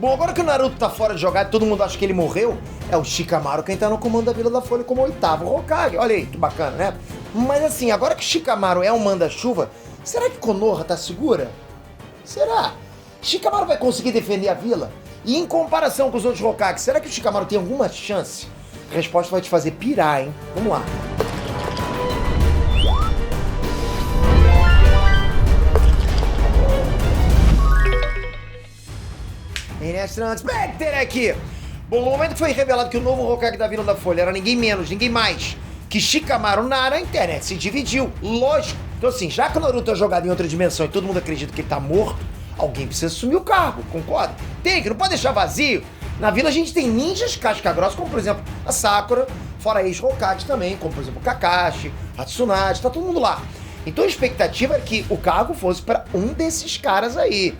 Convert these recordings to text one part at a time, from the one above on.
Bom, agora que o Naruto tá fora de jogada e todo mundo acha que ele morreu, é o Shikamaru quem tá no comando da Vila da Folha como 8º Hokage. Olha aí, que bacana, né? Mas assim, agora que o Shikamaru é um manda-chuva, será que Konoha tá segura? Será? Shikamaru vai conseguir defender a vila? E em comparação com os outros Hokages, será que o Shikamaru tem alguma chance? A resposta vai te fazer pirar, hein? Vamos lá. Inestrantes, Specter aqui! Bom, no momento que foi revelado que o novo Hokage da Vila da Folha era ninguém menos, ninguém mais que Shikamaru Nara, a internet se dividiu, lógico. Então assim, já que o Naruto é jogado em outra dimensão e todo mundo acredita que ele tá morto, alguém precisa assumir o cargo, concorda? Tem, que não pode deixar vazio. Na vila a gente tem ninjas casca-grossa, como por exemplo a Sakura, fora ex-Hokage também, como por exemplo o Kakashi, a Tsunade, tá todo mundo lá. Então a expectativa era que o cargo fosse para um desses caras aí.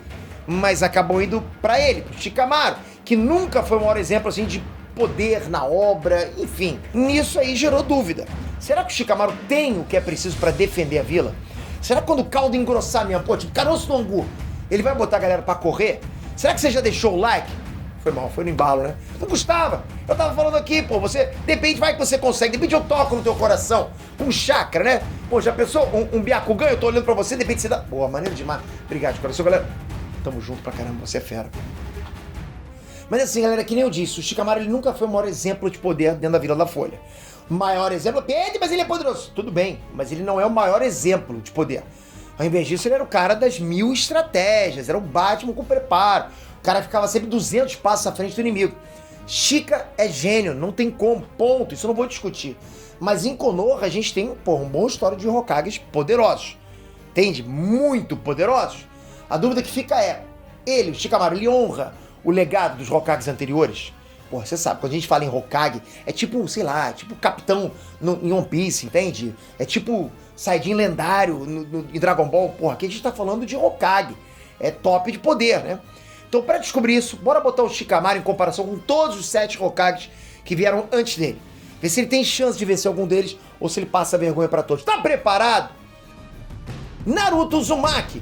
Mas acabou indo para ele, pro Shikamaru, que nunca foi o maior exemplo assim de poder na obra, enfim. Nisso aí gerou dúvida. Será que o Shikamaru tem o que é preciso para defender a vila? Será que quando o caldo engrossar mesmo, pô, tipo caroço no angu, ele vai botar a galera para correr? Será que você já deixou o like? Foi mal, foi no embalo, né? Não gostava. Eu tava falando aqui, pô, você, depende, vai que você consegue, depende eu toco no teu coração, um chakra, né? Pô, já pensou um Byakugan, eu tô olhando pra você, depende você dá... Pô, maneiro demais. Obrigado de coração, galera. Tamo junto pra caramba, você é fera. Mas assim, galera, que nem eu disse, o Shikamaru ele nunca foi o maior exemplo de poder dentro da Vila da Folha. O maior exemplo, Pedro, mas ele é poderoso. Tudo bem, mas ele não é o maior exemplo de poder. Ao invés disso, ele era o cara das 1000 estratégias, era o Batman com preparo. O cara ficava sempre 200 passos à frente do inimigo. Shika é gênio, não tem como, ponto, isso eu não vou discutir. Mas em Konoha a gente tem, pô, um bom histórico de Hokages poderosos. Entende? Muito poderosos. A dúvida que fica é, ele, o Shikamaru, ele honra o legado dos Hokages anteriores? Porra, você sabe, quando a gente fala em Hokage, é tipo, sei lá, tipo capitão em One Piece, entende? É tipo Saiyajin lendário em Dragon Ball. Porra, aqui a gente tá falando de Hokage. É top de poder, né? Então, pra descobrir isso, bora botar o Shikamaru em comparação com todos os 7 Hokages que vieram antes dele. Ver se ele tem chance de vencer algum deles ou se ele passa vergonha pra todos. Tá preparado? Naruto Uzumaki.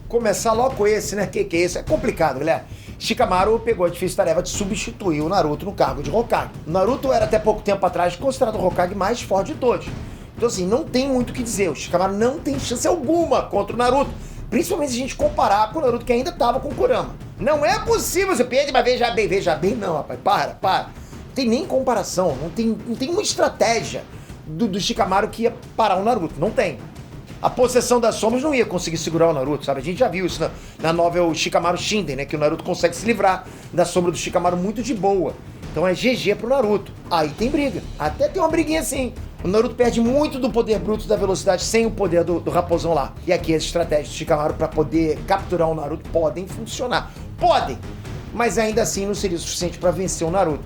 Começar logo com esse, né? Que é esse? É complicado, galera. Shikamaru pegou a difícil tarefa de substituir o Naruto no cargo de Hokage. O Naruto era até pouco tempo atrás considerado o Hokage mais forte de todos. Então assim, não tem muito o que dizer. O Shikamaru não tem chance alguma contra o Naruto. Principalmente se a gente comparar com o Naruto que ainda tava com o Kurama. Não é possível, você pede, mas veja bem não, rapaz. Para. Não tem nem comparação, não tem uma estratégia do Shikamaru que ia parar o Naruto. Não tem. A possessão das sombras não ia conseguir segurar o Naruto, sabe? A gente já viu isso na novel Shikamaru Shinden, né? Que o Naruto consegue se livrar da sombra do Shikamaru muito de boa. Então é GG pro Naruto. Aí tem briga. Até tem uma briguinha assim. O Naruto perde muito do poder bruto da velocidade sem o poder do raposão lá. E aqui as estratégias do Shikamaru pra poder capturar o Naruto podem funcionar. Podem! Mas ainda assim não seria o suficiente pra vencer o Naruto.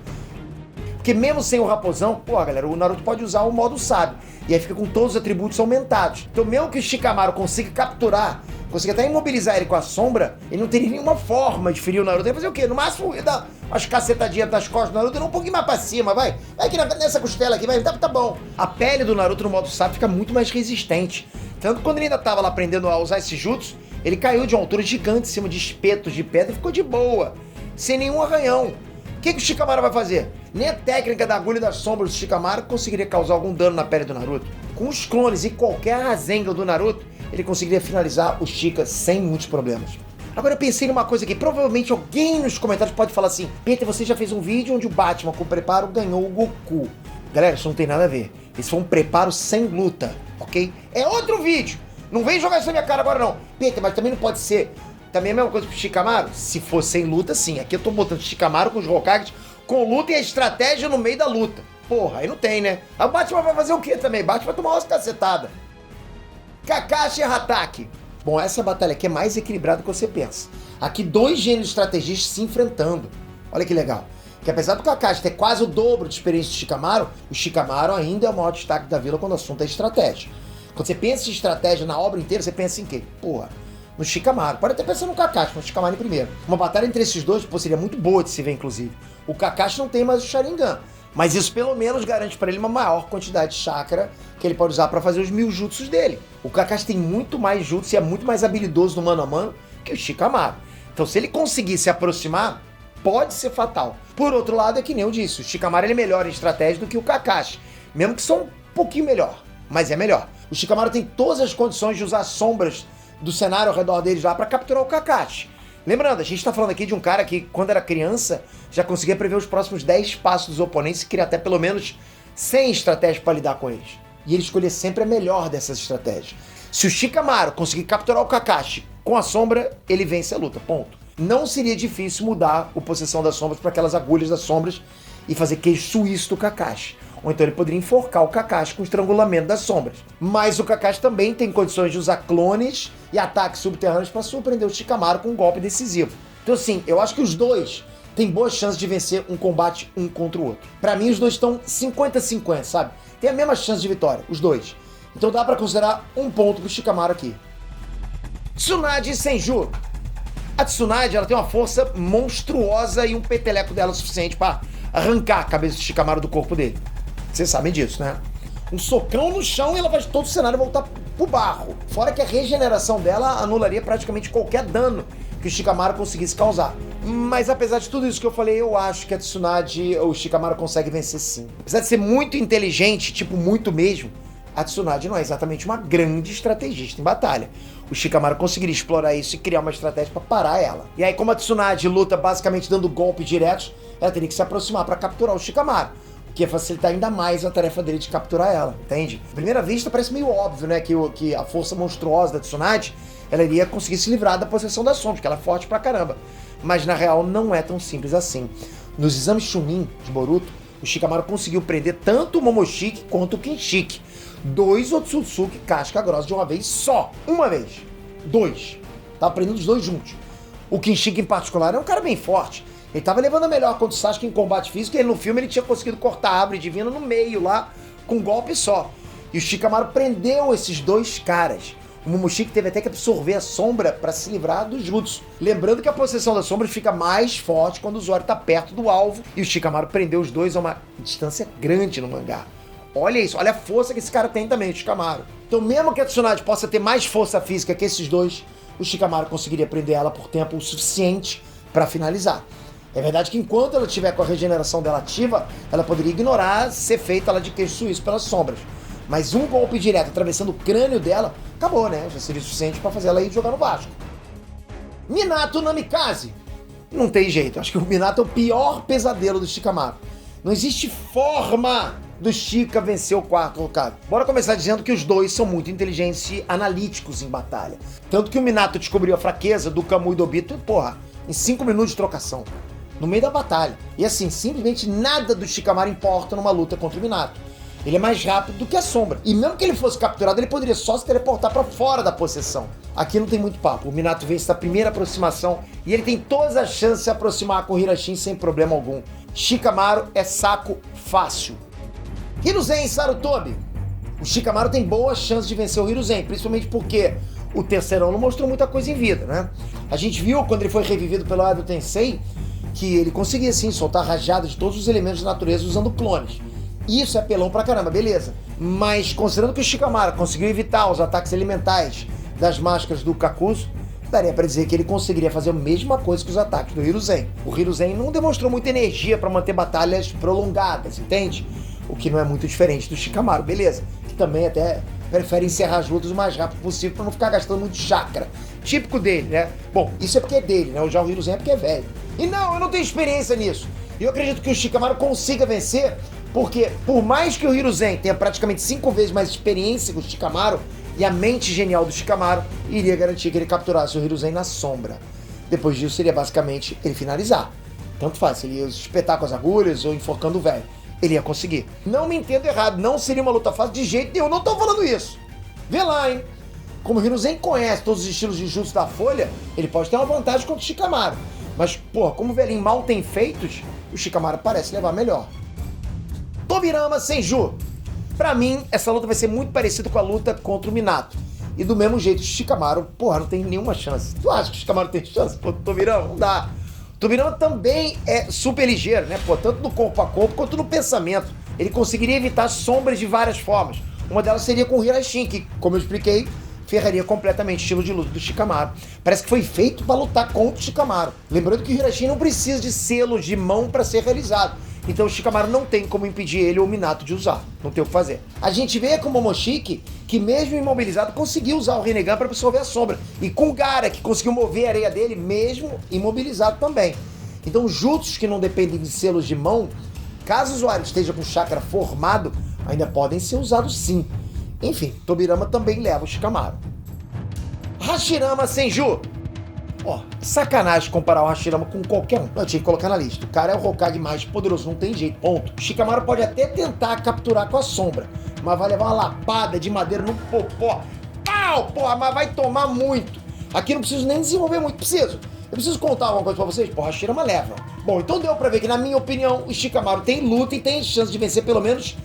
Porque mesmo sem o raposão, pô, galera, o Naruto pode usar o modo sábio. E aí fica com todos os atributos aumentados. Então mesmo que o Shikamaru consiga capturar, consiga até imobilizar ele com a sombra, ele não teria nenhuma forma de ferir o Naruto. Ele vai fazer o quê? No máximo, ele dá umas cacetadinhas nas costas do Naruto, um pouquinho mais pra cima, vai. Vai aqui nessa costela aqui, vai, tá bom. A pele do Naruto no modo sábio fica muito mais resistente. Tanto que quando ele ainda tava lá aprendendo a usar esse jutsu, ele caiu de uma altura gigante em cima de espetos de pedra e ficou de boa, sem nenhum arranhão. O que o Shikamaru vai fazer? Nem a técnica da agulha das sombras do Shikamaru conseguiria causar algum dano na pele do Naruto. Com os clones e qualquer Rasengan do Naruto, ele conseguiria finalizar o Shika sem muitos problemas. Agora eu pensei numa coisa aqui, provavelmente alguém nos comentários pode falar assim: Peter, você já fez um vídeo onde o Batman com preparo ganhou o Goku. Galera, isso não tem nada a ver. Esse foi um preparo sem luta, ok? É outro vídeo. Não vem jogar isso na minha cara agora não. Peter, mas também não pode ser... Também é a mesma coisa pro Shikamaru? Se for sem luta, sim. Aqui eu tô botando Shikamaru com os Hokages, com luta e a estratégia no meio da luta. Porra, aí não tem, né? A Batman vai fazer o quê também? Batman vai tomar umas cacetadas. Kakashi e Hatake. Bom, essa batalha aqui é mais equilibrada do que você pensa. Aqui 2 gênios estrategistas se enfrentando. Olha que legal. Que apesar do Kakashi ter quase o dobro de experiência do Shikamaru, o Shikamaru ainda é o maior destaque da vila quando o assunto é estratégia. Quando você pensa em estratégia na obra inteira, você pensa em quê? Porra, no Shikamaru. Pode até pensar no Kakashi, mas o Shikamaru em primeiro. Uma batalha entre esses dois, pô, seria muito boa de se ver, inclusive. O Kakashi não tem mais o Sharingan, mas isso pelo menos garante para ele uma maior quantidade de chakra que ele pode usar para fazer os 1000 jutsus dele. O Kakashi tem muito mais jutsu e é muito mais habilidoso no mano a mano que o Shikamaru. Então se ele conseguir se aproximar, pode ser fatal. Por outro lado, é que nem eu disse, o Shikamaru ele é melhor em estratégia do que o Kakashi, mesmo que só um pouquinho melhor, mas é melhor. O Shikamaru tem todas as condições de usar sombras do cenário ao redor deles lá para capturar o Kakashi. Lembrando, a gente tá falando aqui de um cara que, quando era criança, já conseguia prever os próximos 10 passos dos oponentes e criar até pelo menos 100 estratégias para lidar com eles. E ele escolher sempre a melhor dessas estratégias. Se o Shikamaru conseguir capturar o Kakashi com a sombra, ele vence a luta, ponto. Não seria difícil mudar a posição das sombras para aquelas agulhas das sombras e fazer queijo suíço do Kakashi. Ou então ele poderia enforcar o Kakashi com o estrangulamento das sombras. Mas o Kakashi também tem condições de usar clones e ataques subterrâneos para surpreender o Shikamaru com um golpe decisivo. Então assim, eu acho que os dois têm boas chances de vencer um combate um contra o outro. Para mim os dois estão 50-50, sabe? Tem a mesma chance de vitória, os dois. Então dá para considerar um ponto pro Shikamaru aqui. Tsunade Senju. A Tsunade, ela tem uma força monstruosa e um peteleco dela suficiente para arrancar a cabeça do Shikamaru do corpo dele. Vocês sabem disso, né? Um socão no chão e ela faz todo o cenário voltar pro barro. Fora que a regeneração dela anularia praticamente qualquer dano que o Shikamaru conseguisse causar. Mas apesar de tudo isso que eu falei, eu acho que a Tsunade, o Shikamaru consegue vencer sim. Apesar de ser muito inteligente, tipo muito mesmo, a Tsunade não é exatamente uma grande estrategista em batalha. O Shikamaru conseguiria explorar isso e criar uma estratégia para parar ela. E aí, como a Tsunade luta basicamente dando golpes diretos, ela teria que se aproximar para capturar o Shikamaru, o que ia facilitar ainda mais a tarefa dele de capturar ela, entende? À primeira vista parece meio óbvio, né, que a força monstruosa da Tsunade, ela iria conseguir se livrar da possessão da sombra, porque ela é forte pra caramba. Mas na real não é tão simples assim. Nos exames Chunin de Boruto, o Shikamaru conseguiu prender tanto o Momoshiki quanto o Kinshiki. 2 Otsutsuki casca grossa de uma vez só. Uma vez. 2. Tava prendendo os dois juntos. O Kinshiki em particular é um cara bem forte. Ele tava levando a melhor contra o Sasuke em combate físico e no filme ele tinha conseguido cortar a árvore divina no meio lá, com um golpe só. E o Shikamaru prendeu esses dois caras. O Momoshiki teve até que absorver a sombra para se livrar do jutsu. Lembrando que a possessão das sombras fica mais forte quando o Zoro tá perto do alvo. E o Shikamaru prendeu os dois a uma distância grande no mangá. Olha isso, olha a força que esse cara tem também, o Shikamaru. Então mesmo que a Tsunade possa ter mais força física que esses dois, o Shikamaru conseguiria prender ela por tempo suficiente para finalizar. É verdade que enquanto ela estiver com a regeneração dela ativa, ela poderia ignorar ser feita ela de queijo suíço pelas sombras. Mas um golpe direto atravessando o crânio dela, acabou, né? Já seria suficiente para fazer ela ir jogar no Vasco. Minato Namikaze. Não tem jeito, acho que o Minato é o pior pesadelo do Shikamaru. Não existe forma do Shika vencer o quarto colocado. Bora começar dizendo que os dois são muito inteligentes e analíticos em batalha. Tanto que o Minato descobriu a fraqueza do Kamui e do Obito, porra, em 5 minutos de trocação. No meio da batalha. E assim, simplesmente nada do Shikamaru importa numa luta contra o Minato. Ele é mais rápido do que a sombra. E mesmo que ele fosse capturado, ele poderia só se teleportar pra fora da possessão. Aqui não tem muito papo. O Minato vence na primeira aproximação e ele tem todas as chances de se aproximar com o Hirashin sem problema algum. Shikamaru é saco fácil. Hiruzen Sarutobi. O Shikamaru tem boas chances de vencer o Hiruzen, principalmente porque o terceirão não mostrou muita coisa em vida, né? A gente viu quando ele foi revivido pelo Ado Tensei que ele conseguia sim soltar rajadas de todos os elementos da natureza usando clones. Isso é pelão pra caramba, beleza. Mas considerando que o Shikamaru conseguiu evitar os ataques elementais das máscaras do Kakuzu, daria pra dizer que ele conseguiria fazer a mesma coisa que os ataques do Hiruzen. O Hiruzen não demonstrou muita energia pra manter batalhas prolongadas, entende? O que não é muito diferente do Shikamaru, beleza. Que também até prefere encerrar as lutas o mais rápido possível pra não ficar gastando muito chakra. Típico dele, né? Bom, isso é porque é dele, né? Já o Hiruzen é porque é velho. E não, eu não tenho experiência nisso. E eu acredito que o Shikamaru consiga vencer, porque por mais que o Hiruzen tenha praticamente 5 vezes mais experiência que o Shikamaru, e a mente genial do Shikamaru iria garantir que ele capturasse o Hiruzen na sombra. Depois disso seria basicamente ele finalizar. Tanto faz, se ele ia espetar com as agulhas ou enforcando o velho. Ele ia conseguir. Não me entendo errado, não seria uma luta fácil de jeito nenhum, não tô falando isso. Vê lá, hein? Como o Hiruzen conhece todos os estilos de jutsu da Folha, ele pode ter uma vantagem contra o Shikamaru. Mas, porra, como o velhinho mal tem feitos, o Shikamaru parece levar melhor. Tobirama Senju. Pra mim, essa luta vai ser muito parecida com a luta contra o Minato. E do mesmo jeito, o Shikamaru, porra, não tem nenhuma chance. Tu acha que o Shikamaru tem chance contra o Tobirama? Não dá. O Tobirama também é super ligeiro, né? Pô, tanto no corpo a corpo quanto no pensamento. Ele conseguiria evitar sombras de várias formas. Uma delas seria com o Hirashin, que, como eu expliquei, ferraria completamente o estilo de luta do Shikamaru. Parece que foi feito para lutar contra o Shikamaru. Lembrando que o Hiroshi não precisa de selos de mão para ser realizado. Então o Shikamaru não tem como impedir ele ou o Minato de usar. Não tem o que fazer. A gente vê com o Momoshiki que mesmo imobilizado conseguiu usar o Rinnegan para absorver a sombra. E com o Gaara que conseguiu mover a areia dele mesmo imobilizado também. Então jutsus que não dependem de selos de mão, caso o usuário esteja com chakra formado, ainda podem ser usados sim. Enfim, Tobirama também leva o Shikamaru. Hashirama Senju. Ó, sacanagem comparar o Hashirama com qualquer um. Eu tinha que colocar na lista. O cara é o Hokage mais poderoso, não tem jeito, ponto. O Shikamaru pode até tentar capturar com a sombra, mas vai levar uma lapada de madeira no popó. Pau, porra, mas vai tomar muito. Aqui não preciso nem desenvolver muito, preciso. Eu preciso contar alguma coisa pra vocês? Porra, a Hashirama leva. Bom, então deu pra ver que, na minha opinião, o Shikamaru tem luta e tem chance de vencer pelo menos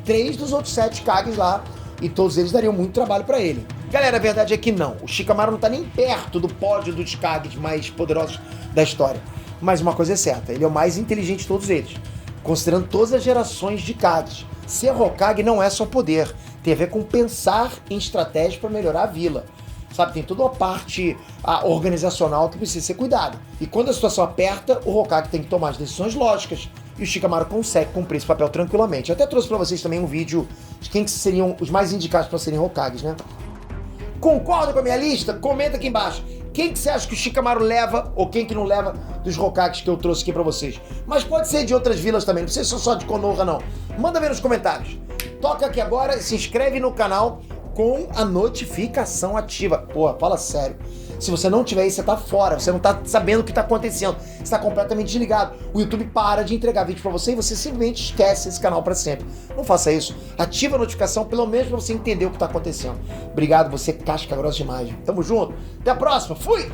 3 dos outros 7 Kages lá, e todos eles dariam muito trabalho pra ele. Galera, a verdade é que não. O Shikamaru não tá nem perto do pódio dos Kages mais poderosos da história. Mas uma coisa é certa, ele é o mais inteligente de todos eles, considerando todas as gerações de Kages. Ser Hokage não é só poder, tem a ver com pensar em estratégias para melhorar a vila. Sabe, tem toda uma parte organizacional que precisa ser cuidada. E quando a situação aperta, o Hokage tem que tomar as decisões lógicas. E o Shikamaru consegue cumprir esse papel tranquilamente. Eu até trouxe para vocês também um vídeo de quem que seriam os mais indicados para serem Hokages, né? Concorda com a minha lista? Comenta aqui embaixo. Quem que você acha que o Shikamaru leva ou quem que não leva dos Hokages que eu trouxe aqui pra vocês? Mas pode ser de outras vilas também, não precisa ser só de Konoha não. Manda ver nos comentários. Toca aqui agora, se inscreve no canal com a notificação ativa. Pô, fala sério. Se você não tiver isso, você tá fora, você não tá sabendo o que tá acontecendo, você tá completamente desligado. O YouTube para de entregar vídeo pra você e você simplesmente esquece esse canal pra sempre. Não faça isso. Ativa a notificação, pelo menos pra você entender o que tá acontecendo. Obrigado, você casca grossa demais. Tamo junto. Até a próxima. Fui!